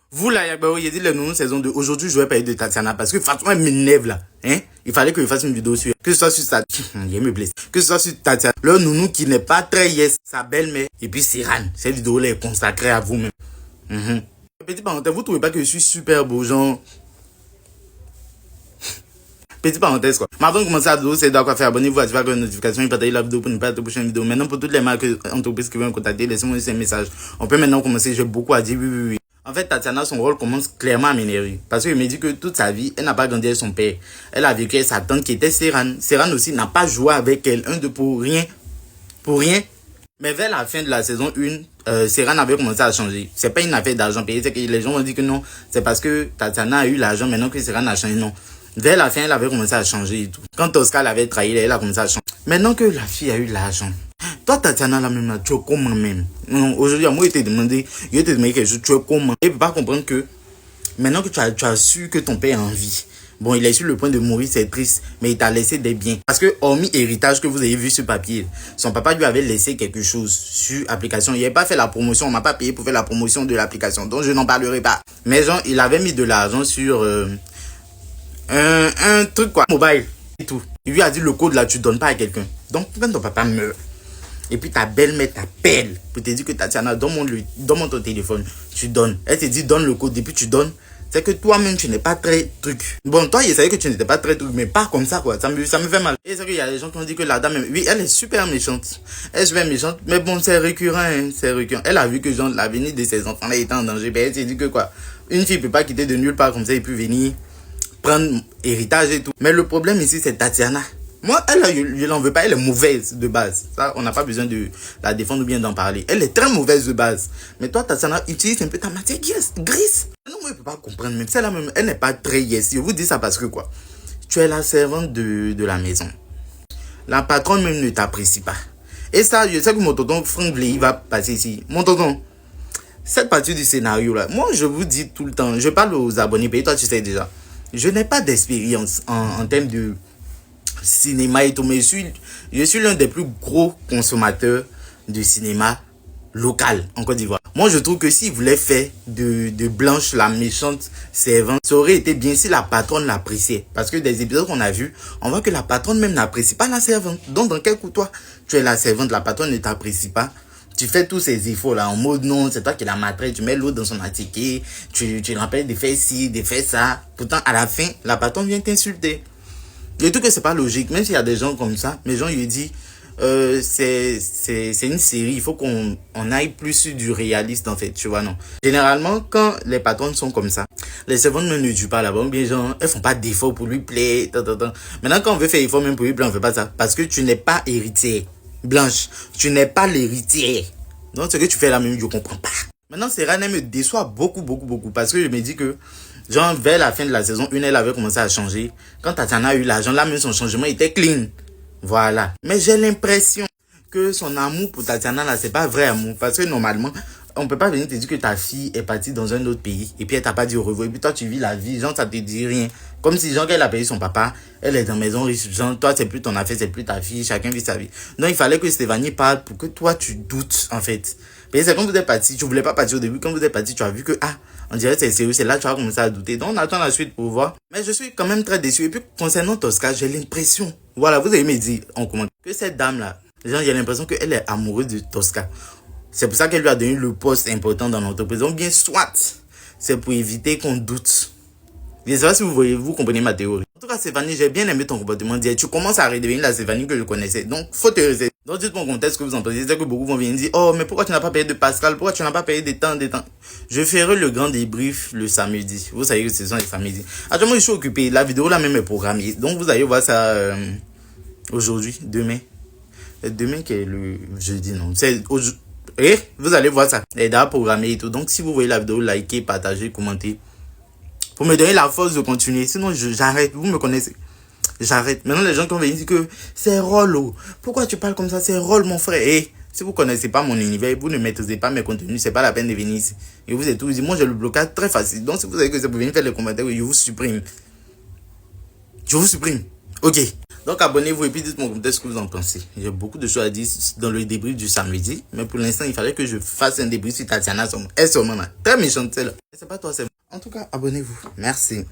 Vous là, il dit le nounou saison 2. Aujourd'hui, je vais parler de Tatiana parce que Fatima m'énerve là. Hein? Il fallait que je fasse une vidéo sur. Que ce soit sur Tatiana. Il me blesse. Que ce soit sur Tatiana. Le nounou qui n'est pas très yes. Sa belle-mère. Et puis Siran. Cette vidéo là est consacrée à vous-même. Petit parenthèse, vous trouvez pas que je suis super beau, genre. Petite parenthèse quoi. Mais avant de commencer la vidéo, c'est d'accord faire. Abonnez-vous, activez la notification et partagez la vidéo pour ne pas rater la prochaine vidéo. Maintenant, pour toutes les marques entreprises qui veulent me contacter, laissez-moi un message. On peut maintenant commencer. J'ai beaucoup à dire. Oui. En fait, Tatiana, son rôle commence clairement à m'énerver. Parce qu'elle me dit que toute sa vie, elle n'a pas grandi avec son père. Elle a vécu avec sa tante qui était Serran. Serran aussi n'a pas joué avec elle. Pour rien. Pour rien. Mais vers la fin de la saison 1, Serran avait commencé à changer. C'est pas une affaire d'argent payé. C'est que les gens vont dire que non. C'est parce que Tatiana a eu l'argent maintenant que Serran a changé. Non. Vers la fin, elle avait commencé à changer et tout. Quand Oscar l'avait trahi, elle a commencé à changer. Maintenant que la fille a eu l'argent. Toi, Tatiana, la même là, tu es comment même? Aujourd'hui, moi, je t'ai demandé quelque chose, tu es comment? Et ne peux pas comprendre que maintenant que tu as su que ton père a envie. Bon, il est sur le point de mourir, c'est triste, mais il t'a laissé des biens. Parce que, hormis héritage que vous avez vu sur papier, son papa lui avait laissé quelque chose sur application. Il n'avait pas fait la promotion, on m'a pas payé pour faire la promotion de l'application, donc je n'en parlerai pas. Mais genre, il avait mis de l'argent sur un truc quoi, mobile et tout. Il lui a dit le code là, tu donnes pas à quelqu'un. Donc, quand ton papa meurt, et puis ta belle-mère t'appelle pour te dire que Tatiana, donne-moi ton téléphone, tu donnes. Elle te dit donne le code, et puis tu donnes. C'est que toi-même, tu n'es pas très truc. Bon, toi, il savait que tu n'étais pas très truc, mais pas comme ça, quoi. Ça me fait mal. Et c'est qu'il y a des gens qui ont dit que la dame, oui, elle est super méchante. Elle est super méchante, mais bon, c'est récurrent, hein, c'est récurrent. Elle a vu que genre, l'avenir de ses enfants là était en danger. Ben, elle s'est dit que quoi, une fille peut pas quitter de nulle part comme ça et puis venir prendre héritage et tout. Mais le problème ici, c'est Tatiana. Moi, je l'en veux pas, elle est mauvaise de base. Ça, on n'a pas besoin de la défendre ou bien d'en parler. Elle est très mauvaise de base. Mais toi, Tatiana, utilise un peu ta matière grise. Non, moi, je peux pas comprendre. Même celle-là, même, elle n'est pas très yes. Je vous dis ça parce que quoi? Tu es la servante de la maison. La patronne même ne t'apprécie pas. Et ça, je sais que mon tonton Franck Blé, va passer ici. Mon tonton, cette partie du scénario là, moi, je vous dis tout le temps, je parle aux abonnés, et toi, tu sais déjà. Je n'ai pas d'expérience en termes de cinéma et tout, mais je suis l'un des plus gros consommateurs de cinéma local en Côte d'Ivoire. Moi, je trouve que s'il voulait faire de Blanche la méchante servante, ça aurait été bien si la patronne l'appréciait. Parce que des épisodes qu'on a vus, on voit que la patronne même n'apprécie pas la servante. Donc, dans quel coup, toi, tu es la servante, la patronne ne t'apprécie pas. Tu fais tous ces efforts là en mode non, c'est toi qui la maltraite, tu mets l'eau dans son attiqué, tu rappelles de faire ci, de faire ça. Pourtant, à la fin, la patronne vient t'insulter. Je trouve que c'est pas logique, même s'il y a des gens comme ça, mais les gens lui disent c'est une série, il faut qu'on aille plus sur du réaliste en fait, tu vois, non. Généralement, quand les patronnes sont comme ça, les servantes ne durent pas là-bas, bien genre, elles font pas d'efforts pour lui plaire, Maintenant, quand on veut faire effort même pour lui plaire, on fait pas ça, parce que tu n'es pas héritière. Blanche, tu n'es pas l'héritière. Donc, ce que tu fais là même, je comprends pas. Maintenant, Serran, elle me déçoit beaucoup, parce que je me dis que, genre, vers la fin de la saison 1, elle avait commencé à changer. Quand Tatiana a eu l'argent, là même son changement était clean. Voilà. Mais j'ai l'impression que son amour pour Tatiana, là, c'est pas vrai amour. Parce que normalement, on peut pas venir te dire que ta fille est partie dans un autre pays et puis elle t'a pas dit au revoir. Et puis toi, tu vis la vie, genre, ça te dit rien. Comme si, genre, qu'elle a payé son papa, elle est dans maison riche, genre, toi, c'est plus ton affaire, c'est plus ta fille, chacun vit sa vie. Donc, il fallait que Stéphanie parle pour que toi, tu doutes, en fait. Mais c'est quand vous êtes parti, tu voulais pas partir au début, quand vous êtes parti, tu as vu que, on dirait que c'est sérieux, c'est là que tu as commencé à douter. Donc, on attend la suite pour voir. Mais je suis quand même très déçu. Et puis, concernant Tosca, j'ai l'impression, voilà, vous avez me dit en commentaire que cette dame-là, genre, j'ai l'impression qu'elle est amoureuse de Tosca. C'est pour ça qu'elle lui a donné le poste important dans l'entreprise. Donc, bien soit, c'est pour éviter qu'on doute. Je ne sais pas si vous comprenez ma théorie. En tout cas, Stéphanie, j'ai bien aimé ton comportement d'hier. Tu commences à redevenir la Stéphanie que je connaissais. Donc, faut te réserver. Donc, dites-moi en commentaire ce que vous en pensez. C'est que beaucoup vont venir dire, oh, mais pourquoi tu n'as pas payé de Pascal? Pourquoi tu n'as pas payé des temps? Je ferai le grand débrief le samedi. Vous savez que ce sont les samedis. Actuellement, je suis occupé. La vidéo là même est programmée. Donc, vous allez voir ça aujourd'hui, demain. Demain qui est le jeudi, non. C'est aujourd'hui. Et vous allez voir ça. Elle est déjà programmée et tout. Donc, si vous voyez la vidéo, likez, partagez, commentez. Pour me donner la force de continuer. Sinon, j'arrête. Vous me connaissez. J'arrête. Maintenant, les gens qui vont venir dire que c'est rôle. Oh. Pourquoi tu parles comme ça? C'est rôle, mon frère. Et si vous connaissez pas mon univers, vous ne maîtrisez pas mes contenus, c'est pas la peine de venir ici. Et vous êtes tous dit, moi, j'ai le blocage très facile. Donc, si vous savez que c'est pour venir faire les commentaires, je vous supprime. Je vous supprime. Ok. Donc abonnez-vous et puis dites-moi en commentaire ce que vous en pensez. J'ai beaucoup de choses à dire dans le débrief du samedi. Mais pour l'instant, il fallait que je fasse un débrief sur Tatiana. Elle est sûrement là. Très méchante celle-là. C'est pas toi, c'est moi. En tout cas, abonnez-vous. Merci.